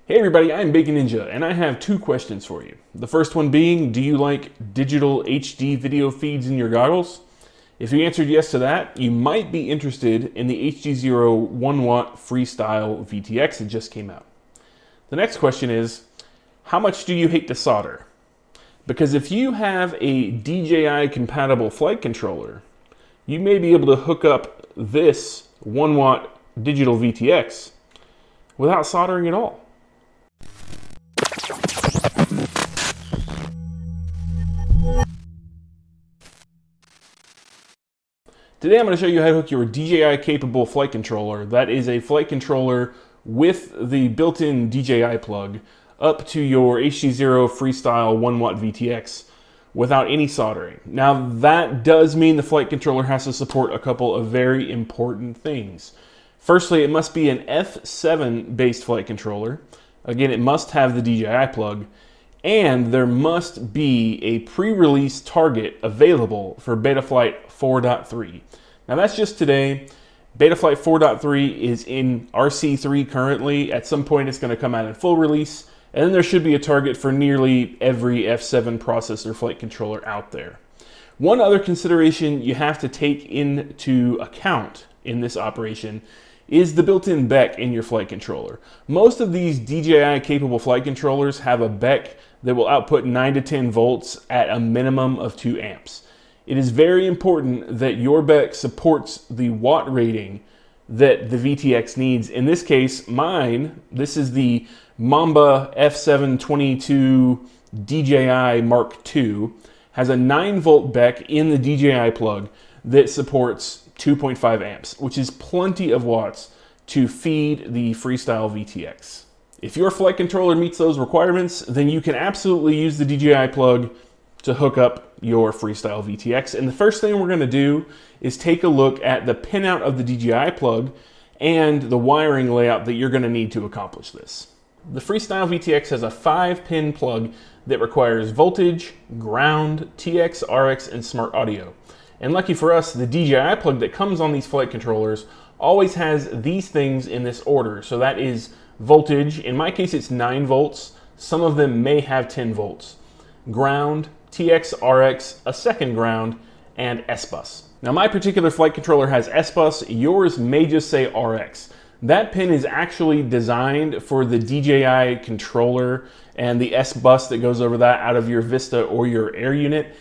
Hey everybody, I'm Bacon Ninja, and I have two questions for you. The first one being, do you like digital HD video feeds in your goggles? If you answered yes to that, you might be interested in the HDZero 1W Freestyle VTX that just came out. The next question is, how much do you hate to solder? Because if you have a DJI compatible flight controller, you may be able to hook up this 1W digital VTX without soldering at all. Today I'm going to show you how to hook your DJI capable flight controller, that is a flight controller with the built-in DJI plug, up to your HDZero Freestyle 1W VTX without any soldering. Now that does mean the flight controller has to support a couple of very important things. Firstly, it must be an F7 based flight controller. Again, it must have the DJI plug. And there must be a pre-release target available for Betaflight 4.3. Now that's just today. Betaflight 4.3 is in RC3 currently. At some point it's going to come out in full release. And then there should be a target for nearly every F7 processor flight controller out there. One other consideration you have to take into account in this operation is the built-in BEC in your flight controller. Most of these DJI capable flight controllers have a BEC that will output 9 to 10 volts at a minimum of 2 amps. It is very important that your BEC supports the watt rating that the VTX needs. In this case, mine, this is the Mamba F722 DJI Mark II, has a 9 volt BEC in the DJI plug that supports 2.5 amps, which is plenty of watts to feed the Freestyle VTX. If your flight controller meets those requirements, then you can absolutely use the DJI plug to hook up your Freestyle VTX. And the first thing we're going to do is take a look at the pinout of the DJI plug and the wiring layout that you're going to need to accomplish this. The Freestyle VTX has a 5-pin plug that requires voltage, ground, TX, RX, and smart audio. And lucky for us, the DJI plug that comes on these flight controllers always has these things in this order. So that is voltage. In my case, it's 9 volts. Some of them may have 10 volts. Ground, TX, RX, a second ground, and S-Bus. Now my particular flight controller has S-Bus. Yours may just say RX. That pin is actually designed for the DJI controller and the S-Bus that goes over that out of your Vista or your Air unit.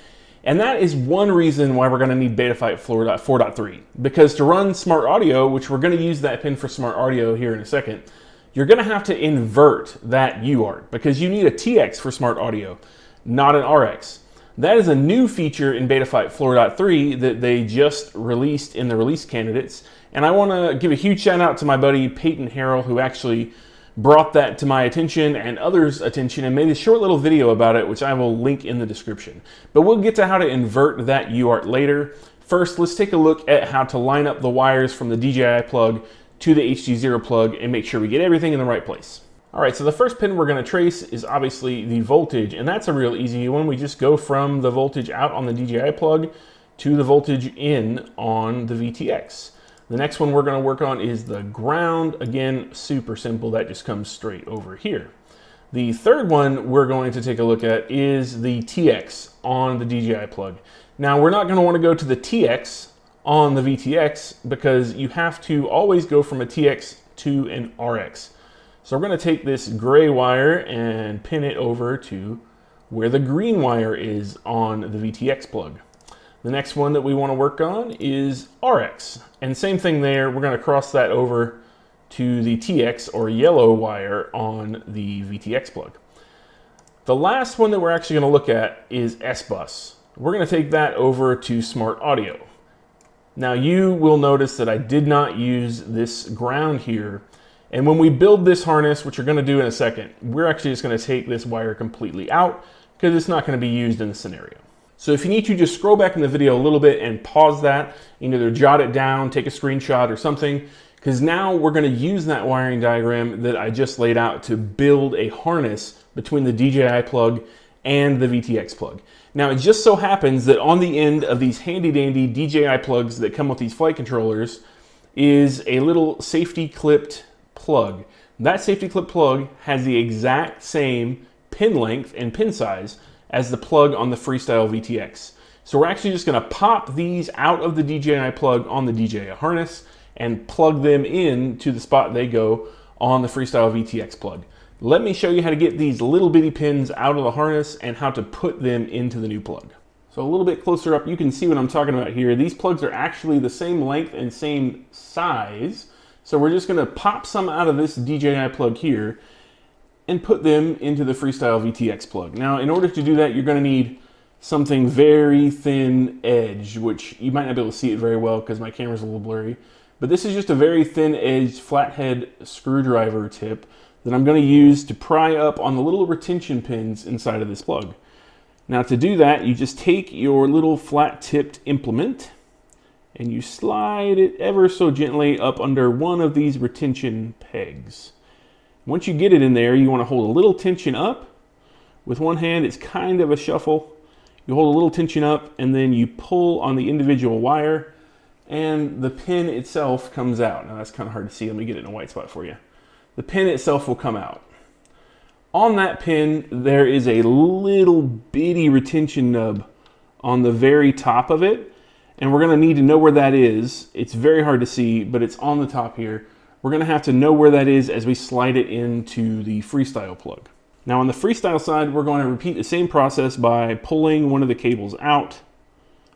And that is one reason why we're going to need Betaflight 4.3. Because to run smart audio, which we're going to use that pin for smart audio here in a second, you're going to have to invert that UART because you need a TX for smart audio, not an RX. That is a new feature in Betaflight 4.3 that they just released in the release candidates. And I want to give a huge shout out to my buddy Payton who actually brought that to my attention and others' attention and made a short little video about it, which I will link in the description. But we'll get to how to invert that UART later. First, let's take a look at how to line up the wires from the DJI plug to the HDZero plug and make sure we get everything in the right place. All right, so the first pin we're going to trace is obviously the voltage, and that's a real easy one. We just go from the voltage out on the DJI plug to the voltage in on the VTX. The next one we're going to work on is the ground. Again, super simple. That just comes straight over here. The third one we're going to take a look at is the TX on the DJI plug. Now, we're not going to want to go to the TX on the VTX because you have to always go from a TX to an RX. So we're going to take this gray wire and pin it over to where the green wire is on the VTX plug. The next one that we want to work on is RX. And same thing there, we're going to cross that over to the TX or yellow wire on the VTX plug. The last one that we're actually going to look at is S-Bus. We're going to take that over to smart audio. Now you will notice that I did not use this ground here. And when we build this harness, which we're going to do in a second, we're actually just going to take this wire completely out because it's not going to be used in the scenario. So if you need to, just scroll back in the video a little bit and pause that. You can either jot it down, take a screenshot or something, because now we're going to use that wiring diagram that I just laid out to build a harness between the DJI plug and the VTX plug. Now it just so happens that on the end of these handy dandy DJI plugs that come with these flight controllers is a little safety clipped plug That safety clip plug has the exact same pin length and pin size as the plug on the Freestyle VTX. So we're actually just going to pop these out of the DJI plug on the DJI harness and plug them in to the spot they go on the Freestyle VTX plug. Let me show you how to get these little bitty pins out of the harness and how to put them into the new plug. So a little bit closer up, you can see what I'm talking about here. These plugs are actually the same length and same size. So we're just going to pop some out of this DJI plug here and put them into the Freestyle VTX plug. Now, in order to do that, you're going to need something very thin edge, which you might not be able to see it very well because my camera's a little blurry. But this is just a very thin edged flathead screwdriver tip that I'm going to use to pry up on the little retention pins inside of this plug. Now to do that, you just take your little flat tipped implement and you slide it ever so gently up under one of these retention pegs. Once you get it in there, you want to hold a little tension up. With one hand, it's kind of a shuffle. You hold a little tension up and then you pull on the individual wire and the pin itself comes out. Now that's kind of hard to see. Let me get it in a white spot for you. The pin itself will come out. On that pin, there is a little bitty retention nub on the very top of it. And we're going to need to know where that is. It's very hard to see, but it's on the top here. We're going to have to know where that is as we slide it into the Freestyle plug. Now on the Freestyle side, we're going to repeat the same process by pulling one of the cables out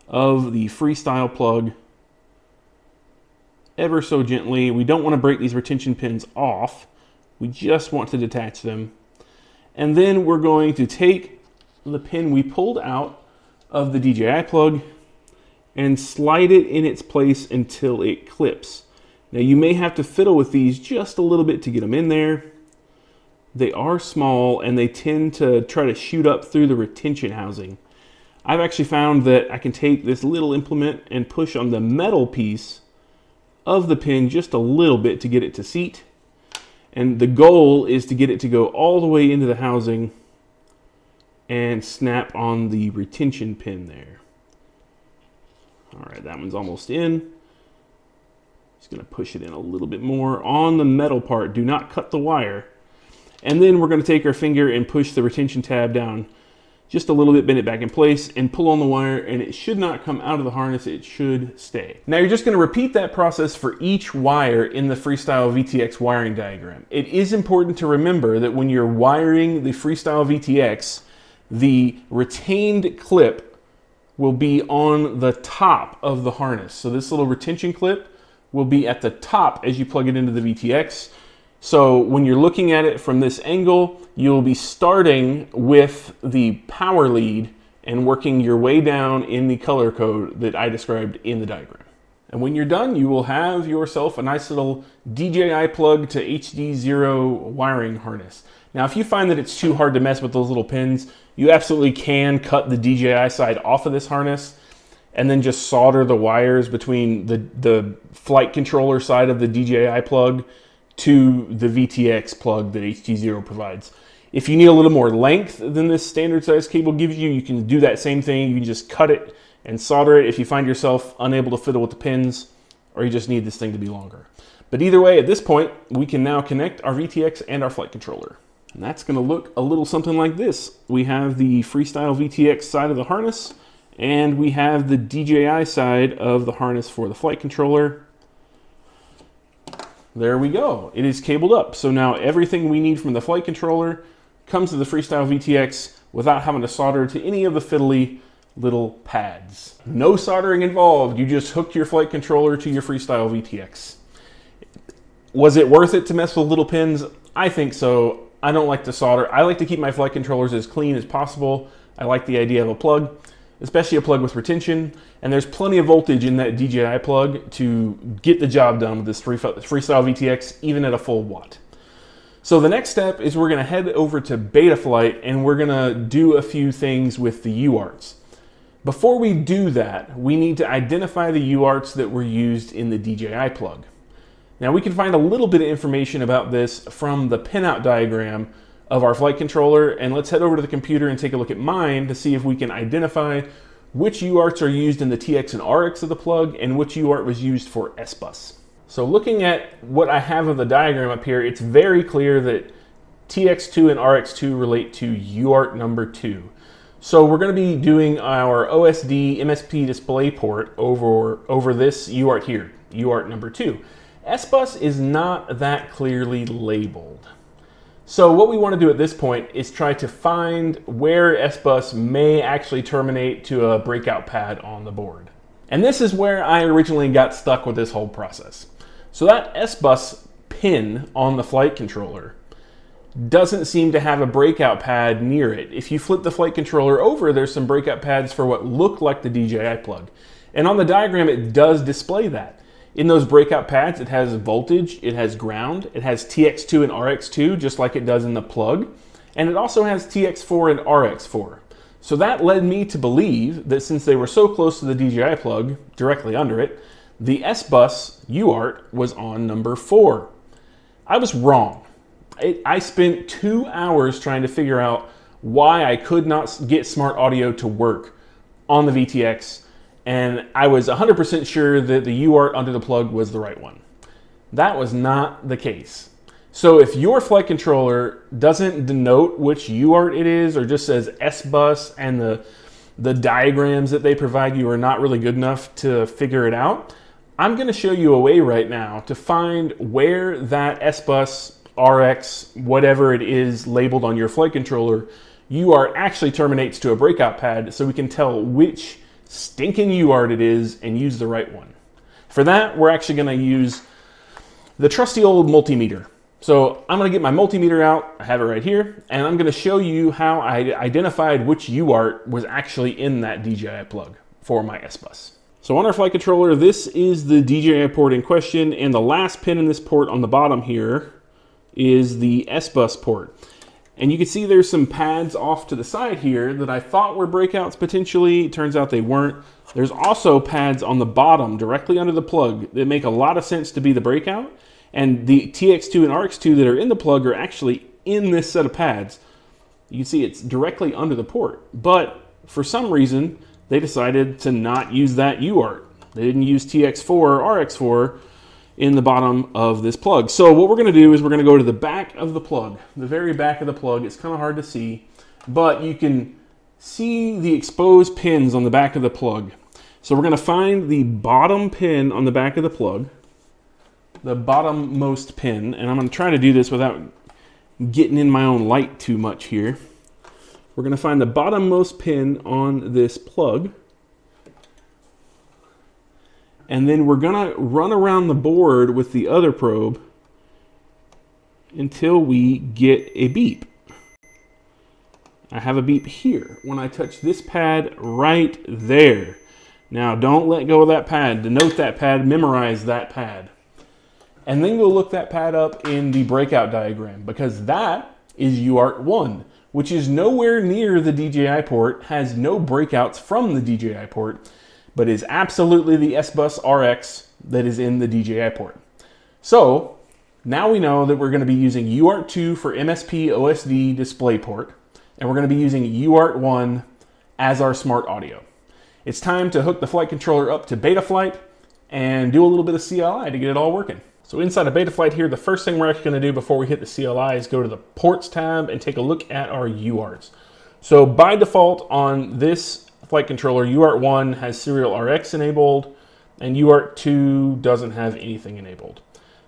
of the Freestyle plug ever so gently. We don't want to break these retention pins off. We just want to detach them. And then we're going to take the pin we pulled out of the DJI plug and slide it in its place until it clips. Now you may have to fiddle with these just a little bit to get them in there. They are small and they tend to try to shoot up through the retention housing. I've actually found that I can take this little implement and push on the metal piece of the pin just a little bit to get it to seat. And the goal is to get it to go all the way into the housing and snap on the retention pin there. All right, that one's almost in. Just gonna push it in a little bit more on the metal part. Do not cut the wire. And then we're gonna take our finger and push the retention tab down just a little bit, bend it back in place and pull on the wire, and it should not come out of the harness, it should stay. Now you're just gonna repeat that process for each wire in the Freestyle VTX wiring diagram. It is important to remember that when you're wiring the Freestyle VTX, the retained clip will be on the top of the harness. So this little retention clip will be at the top as you plug it into the VTX. So when you're looking at it from this angle, you'll be starting with the power lead and working your way down in the color code that I described in the diagram. And when you're done, you will have yourself a nice little DJI plug to HDZero wiring harness. Now, if you find that it's too hard to mess with those little pins, you absolutely can cut the DJI side off of this harness and then just solder the wires between the flight controller side of the DJI plug to the VTX plug that HDZero provides. If you need a little more length than this standard size cable gives you, you can do that same thing. You can just cut it and solder it if you find yourself unable to fiddle with the pins, or you just need this thing to be longer. But either way, at this point, we can now connect our VTX and our flight controller. And that's gonna look a little something like this. We have the Freestyle VTX side of the harness, and we have the DJI side of the harness for the flight controller. There we go. It is cabled up. So now everything we need from the flight controller comes to the Freestyle VTX without having to solder to any of the fiddly little pads. No soldering involved. You just hooked your flight controller to your Freestyle VTX. Was it worth it to mess with little pins? I think so. I don't like to solder. I like to keep my flight controllers as clean as possible. I like the idea of a plug, especially a plug with retention, and there's plenty of voltage in that DJI plug to get the job done with this Freestyle VTX, even at a full watt. So the next step is we're gonna head over to Betaflight and we're gonna do a few things with the UARTs. Before we do that, we need to identify the UARTs that were used in the DJI plug. Now we can find a little bit of information about this from the pinout diagram of our flight controller, and let's head over to the computer and take a look at mine to see if we can identify which UARTs are used in the TX and RX of the plug and which UART was used for S-Bus. So looking at what I have of the diagram up here, it's very clear that TX2 and RX2 relate to UART number 2. So we're going to be doing our OSD MSP display port over this UART here, UART number 2. SBus is not that clearly labeled. So what we want to do at this point is try to find where SBus may actually terminate to a breakout pad on the board. And this is where I originally got stuck with this whole process. So that SBus pin on the flight controller doesn't seem to have a breakout pad near it. If you flip the flight controller over, there's some breakout pads for what look like the DJI plug. And on the diagram, it does display that. In those breakout pads, it has voltage, it has ground, it has TX2 and RX2, just like it does in the plug. And it also has TX4 and RX4. So that led me to believe that since they were so close to the DJI plug, directly under it, the SBus UART was on number 4. I was wrong. I spent 2 hours trying to figure out why I could not get smart audio to work on the VTX, and I was 100% sure that the UART under the plug was the right one. That was not the case. So if your flight controller doesn't denote which UART it is, or just says SBus, and the diagrams that they provide you are not really good enough to figure it out, I'm going to show you a way right now to find where that SBus, RX, whatever it is labeled on your flight controller, UART actually terminates to a breakout pad, so we can tell which stinking UART it is and use the right one. For that, we're actually going to use the trusty old multimeter. So I'm going to get my multimeter out, I have it right here, and I'm going to show you how I identified which UART was actually in that DJI plug for my SBus. So on our flight controller, this is the DJI port in question, and the last pin in this port on the bottom here is the SBus port. And you can see there's some pads off to the side here that I thought were breakouts potentially. It turns out they weren't. There's also pads on the bottom directly under the plug that make a lot of sense to be the breakout. And the TX2 and RX2 that are in the plug are actually in this set of pads. You can see it's directly under the port. But for some reason, they decided to not use that UART. They didn't use TX4 or RX4 in the bottom of this plug. So what we're going to do is we're going to go to the back of the plug, the very back of the plug. It's kind of hard to see, but you can see the exposed pins on the back of the plug. So we're going to find the bottom pin on the back of the plug, the bottommost pin, and I'm going to try to do this without getting in my own light too much here. We're going to find the bottommost pin on this plug, and then we're going to run around the board with the other probe until we get a beep. I have a beep here when I touch this pad right there. Now don't let go of that pad. Denote that pad, memorize that pad. And then go look that pad up in the breakout diagram, because that is UART 1, which is nowhere near the DJI port, has no breakouts from the DJI port, but is absolutely the SBus RX that is in the DJI port. So now we know that we're going to be using UART 2 for MSP OSD display port, and we're going to be using UART 1 as our smart audio. It's time to hook the flight controller up to Betaflight and do a little bit of CLI to get it all working. So inside of Betaflight here, the first thing we're actually going to do before we hit the CLI is go to the Ports tab and take a look at our UARTs. So by default on this flight controller, UART 1 has serial RX enabled, and UART 2 doesn't have anything enabled.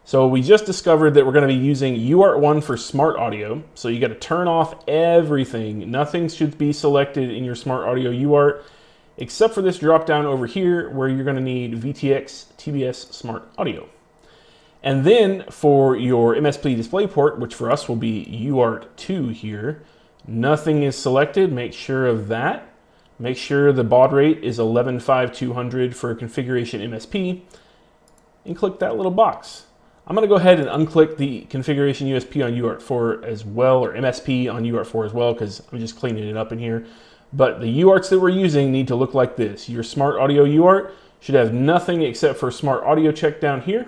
So we just discovered that we're going to be using UART 1 for smart audio. So you got to turn off everything. Nothing should be selected in your smart audio UART, except for this drop down over here where you're going to need VTX TBS smart audio. And then for your MSP display port, which for us will be UART 2 here, nothing is selected. Make sure of that. Make sure the baud rate is 11.5200 for configuration MSP, and click that little box. I'm going to go ahead and unclick the configuration USP on UART 4 as well, or MSP on UART 4 as well, because I'm just cleaning it up in here. But the UARTs that we're using need to look like this. Your smart audio UART should have nothing except for smart audio check down here.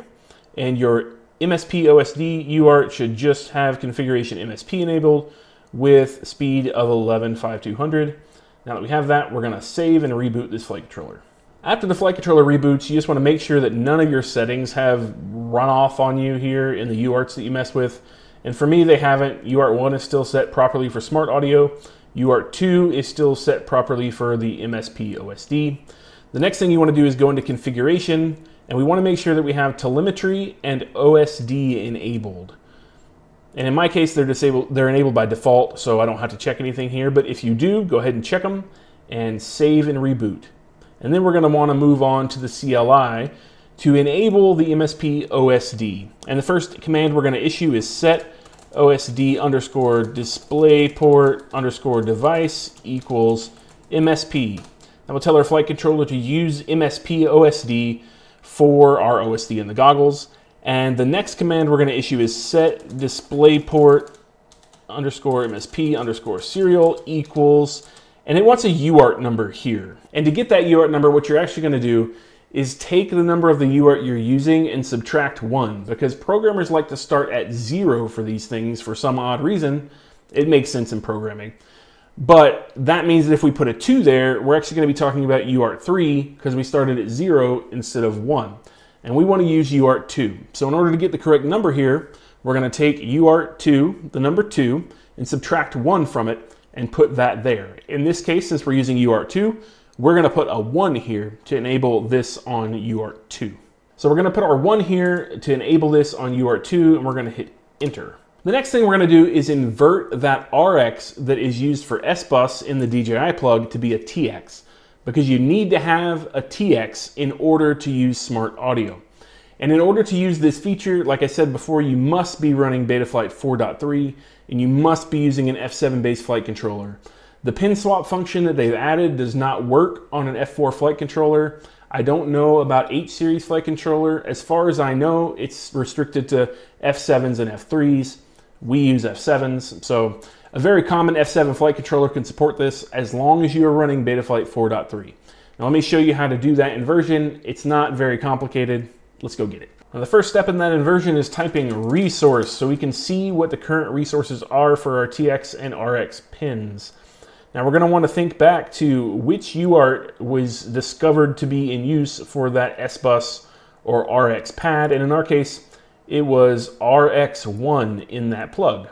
And your MSP OSD UART should just have configuration MSP enabled with speed of 11.5200. Now that we have that, we're going to save and reboot this flight controller. After the flight controller reboots, you just want to make sure that none of your settings have run off on you here in the UARTs that you mess with. And for me, they haven't. UART 1 is still set properly for smart audio. UART 2 is still set properly for the MSP OSD. The next thing you want to do is go into configuration, and we want to make sure that we have telemetry and OSD enabled. And in my case, they're enabled by default, so I don't have to check anything here. But if you do, go ahead and check them and save and reboot. And then we're going to want to move on to the CLI to enable the MSP OSD. And the first command we're going to issue is set OSD underscore DisplayPort underscore device equals MSP. That will tell our flight controller to use MSP OSD for our OSD in the goggles. And the next command we're going to issue is set DisplayPort underscore MSP underscore serial equals, and it wants a UART number here. And to get that UART number, what you're actually going to do is take the number of the UART you're using and subtract 1, because programmers like to start at 0 for these things for some odd reason. It makes sense in programming. But that means that if we put a 2 there, we're actually going to be talking about UART 3 because we started at 0 instead of 1. And we want to use UART 2. So in order to get the correct number here, we're going to take UART 2, the number 2, and subtract 1 from it and put that there. In this case, since we're using UART 2, we're going to put a 1 here to enable this on UART 2. So we're going to put our 1 here to enable this on UART 2, and we're going to hit enter. The next thing we're going to do is invert that RX that is used for S-Bus in the DJI plug to be a TX, because you need to have a TX in order to use smart audio. And in order to use this feature, like I said before, you must be running Betaflight 4.3 and you must be using an F7 based flight controller. The pin swap function that they've added does not work on an F4 flight controller. I don't know about H series flight controller. As far as I know, it's restricted to F7s and F3s. We use F7s, so a very common F7 flight controller can support this as long as you are running Betaflight 4.3. Now let me show you how to do that inversion. It's not very complicated. Let's go get it. Now the first step in that inversion is typing resource so we can see what the current resources are for our TX and RX pins. Now we're going to want to think back to which UART was discovered to be in use for that S-Bus or RX pad, and in our case it was RX1 in that plug.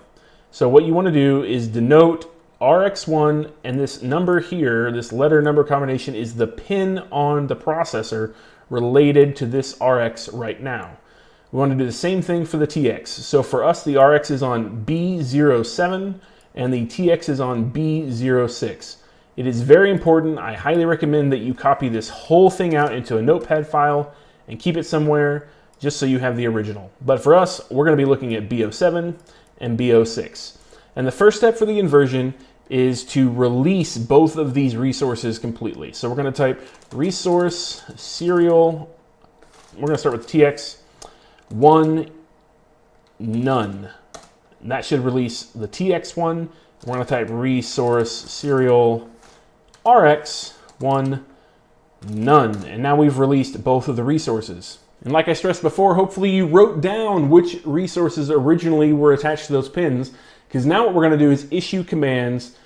So what you want to do is denote RX1, and this number here, this letter number combination, is the pin on the processor related to this RX right now. We want to do the same thing for the TX. So for us, the RX is on B07 and the TX is on B06. It is very important. I highly recommend that you copy this whole thing out into a notepad file and keep it somewhere just so you have the original. But for us, we're going to be looking at B07 and B06. And the first step for the inversion is to release both of these resources completely. So we're going to type resource serial. We're going to start with TX 1 none. And that should release the TX one. We're going to type resource serial RX 1 none. And now we've released both of the resources. And like I stressed before, hopefully you wrote down which resources originally were attached to those pins, because now what we're going to do is issue commands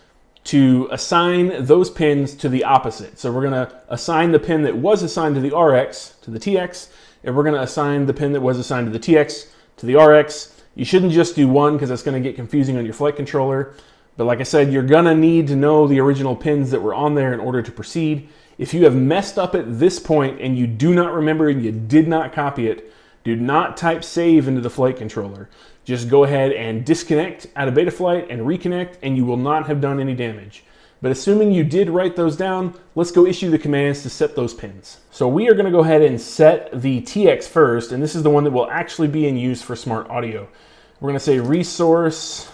to assign those pins to the opposite. So we're going to assign the pin that was assigned to the RX to the TX, and we're going to assign the pin that was assigned to the TX to the RX. You shouldn't just do one because that's going to get confusing on your flight controller. But like I said, you're going to need to know the original pins that were on there in order to proceed. If you have messed up at this point and you do not remember and you did not copy it, do not type save into the flight controller. Just go ahead and disconnect out of Betaflight and reconnect, and you will not have done any damage. But assuming you did write those down, let's go issue the commands to set those pins. So we are going to go ahead and set the TX first, and this is the one that will actually be in use for smart audio. We're going to say resource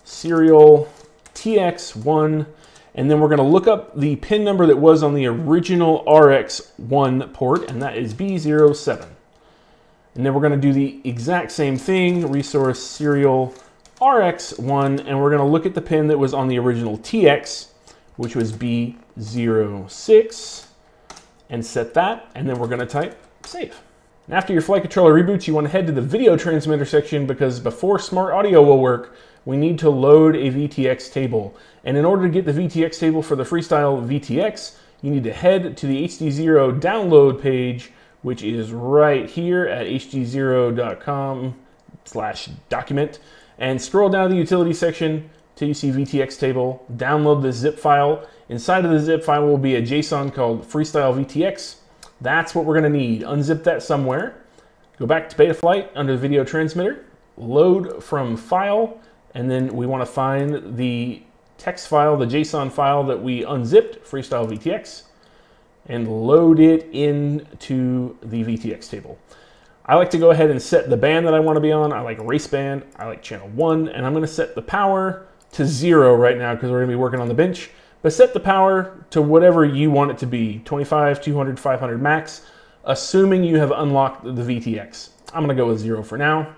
serial TX1, and then we're going to look up the pin number that was on the original RX1 port, and that is B07. And then we're going to do the exact same thing, resource serial RX1, and we're going to look at the pin that was on the original TX, which was B06, and set that, and then we're going to type save. And after your flight controller reboots, you want to head to the video transmitter section, because before smart audio will work, we need to load a VTX table. And in order to get the VTX table for the Freestyle VTX, you need to head to the HDZero download page, which is right here at hdzero.com/document, and scroll down the utility section till you see VTX table. Download this zip file. Inside of the zip file will be a JSON called Freestyle VTX. That's what we're going to need. Unzip that somewhere. Go back to Betaflight under the video transmitter, load from file, and then we want to find the text file, the JSON file that we unzipped, Freestyle VTX, and load it into the VTX table. I like to go ahead and set the band that I want to be on. I like race band, I like channel 1, and I'm going to set the power to 0 right now because we're going to be working on the bench. But set the power to whatever you want it to be, 25, 200, 500 max, assuming you have unlocked the VTX. I'm going to go with 0 for now,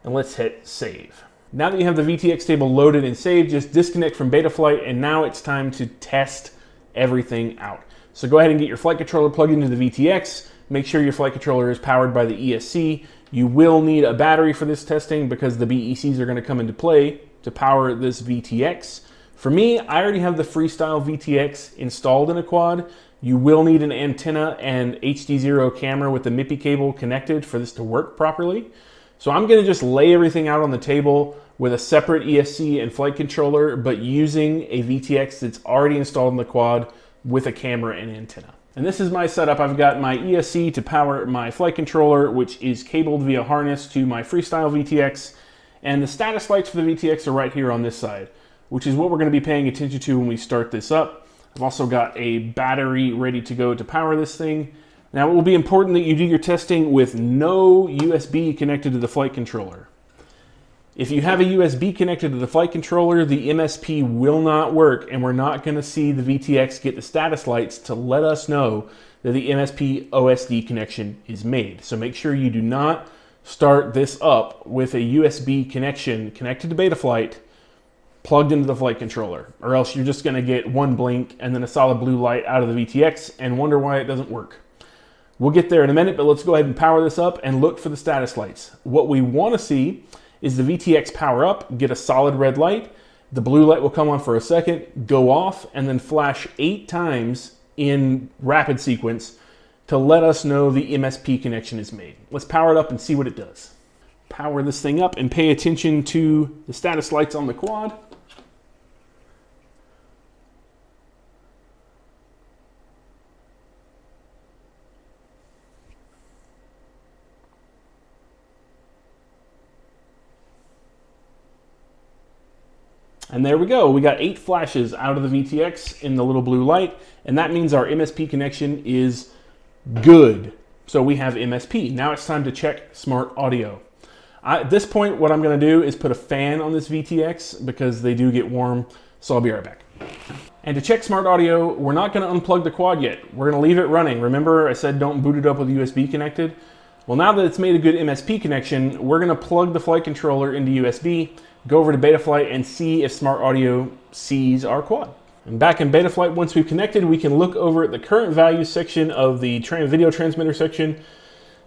and let's hit save. Now that you have the VTX table loaded and saved, just disconnect from Betaflight, and now it's time to test everything out. So go ahead and get your flight controller plugged into the VTX. Make sure your flight controller is powered by the ESC. You will need a battery for this testing because the BECs are going to come into play to power this VTX. For me, I already have the Freestyle VTX installed in a quad. You will need an antenna and HDZero camera with the MIPI cable connected for this to work properly. So I'm going to just lay everything out on the table with a separate ESC and flight controller, but using a VTX that's already installed in the quad with a camera and antenna. And this is my setup. I've got my ESC to power my flight controller, which is cabled via harness to my Freestyle VTX. And the status lights for the VTX are right here on this side, which is what we're going to be paying attention to when we start this up. I've also got a battery ready to go to power this thing. Now it will be important that you do your testing with no USB connected to the flight controller. If you have a USB connected to the flight controller, the MSP will not work, and we're not going to see the VTX get the status lights to let us know that the MSP OSD connection is made. So make sure you do not start this up with a USB connection connected to Betaflight plugged into the flight controller, or else you're just going to get one blink and then a solid blue light out of the VTX and wonder why it doesn't work. We'll get there in a minute, but let's go ahead and power this up and look for the status lights. What we want to see is the VTX power up, get a solid red light. The blue light will come on for a second, go off, and then flash 8 times in rapid sequence to let us know the MSP connection is made. Let's power it up and see what it does. Power this thing up and pay attention to the status lights on the quad. And there we go. We got 8 flashes out of the VTX in the little blue light, and that means our MSP connection is good. So we have MSP. Now it's time to check smart audio. At this point, what I'm going to do is put a fan on this VTX because they do get warm, so I'll be right back. And to check smart audio, we're not going to unplug the quad yet. We're going to leave it running. Remember I said don't boot it up with USB connected? Well, now that it's made a good MSP connection, we're going to plug the flight controller into USB, go over to Betaflight, and see if smart audio sees our quad. And back in Betaflight, once we've connected, we can look over at the current values section of the video transmitter section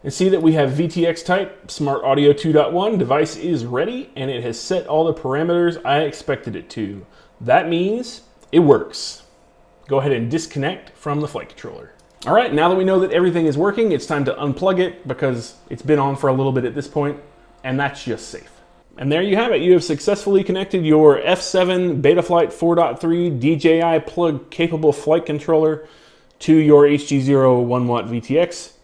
and see that we have VTX type, smart audio 2.1, device is ready, and it has set all the parameters I expected it to. That means it works. Go ahead and disconnect from the flight controller. All right, now that we know that everything is working, it's time to unplug it because it's been on for a little bit at this point, and that's just safe. And there you have it. You have successfully connected your F7 Betaflight 4.3 DJI plug capable flight controller to your HDZero 1W VTX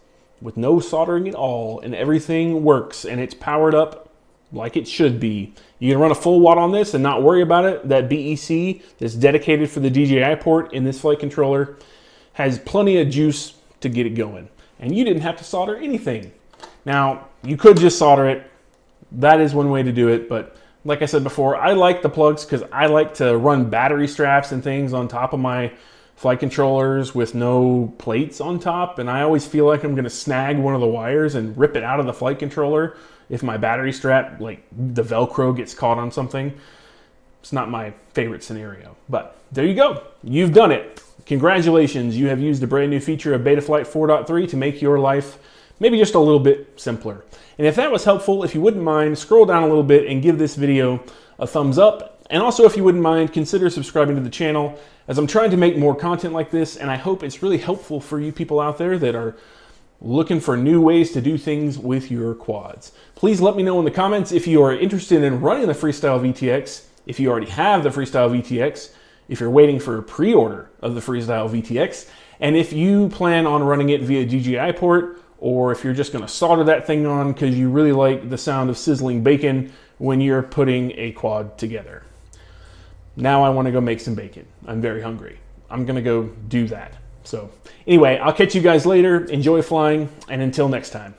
with no soldering at all, and everything works, and it's powered up like it should be. You can run a full watt on this and not worry about it. That BEC that's dedicated for the DJI port in this flight controller has plenty of juice to get it going. And you didn't have to solder anything. Now, you could just solder it. That is one way to do it, but like I said before, I like the plugs because I like to run battery straps and things on top of my flight controllers with no plates on top, and I always feel like I'm going to snag one of the wires and rip it out of the flight controller if my battery strap, like the Velcro, gets caught on something. It's not my favorite scenario, but there you go. You've done it. Congratulations, you have used a brand new feature of Betaflight 4.3 to make your life maybe just a little bit simpler. And if that was helpful, if you wouldn't mind, scroll down a little bit and give this video a thumbs up. And also, if you wouldn't mind, consider subscribing to the channel, as I'm trying to make more content like this, and I hope it's really helpful for you people out there that are looking for new ways to do things with your quads. Please let me know in the comments if you are interested in running the Freestyle VTX, if you already have the Freestyle VTX, if you're waiting for a pre-order of the Freestyle VTX, and if you plan on running it via DJI port, or if you're just going to solder that thing on because you really like the sound of sizzling bacon when you're putting a quad together. Now I want to go make some bacon. I'm very hungry. I'm going to go do that. So anyway, I'll catch you guys later. Enjoy flying, and until next time.